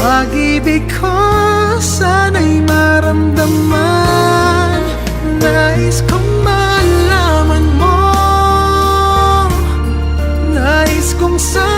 Pag-ibig ko sana'y maramdaman. Nais kong malaman mo, nais kong sa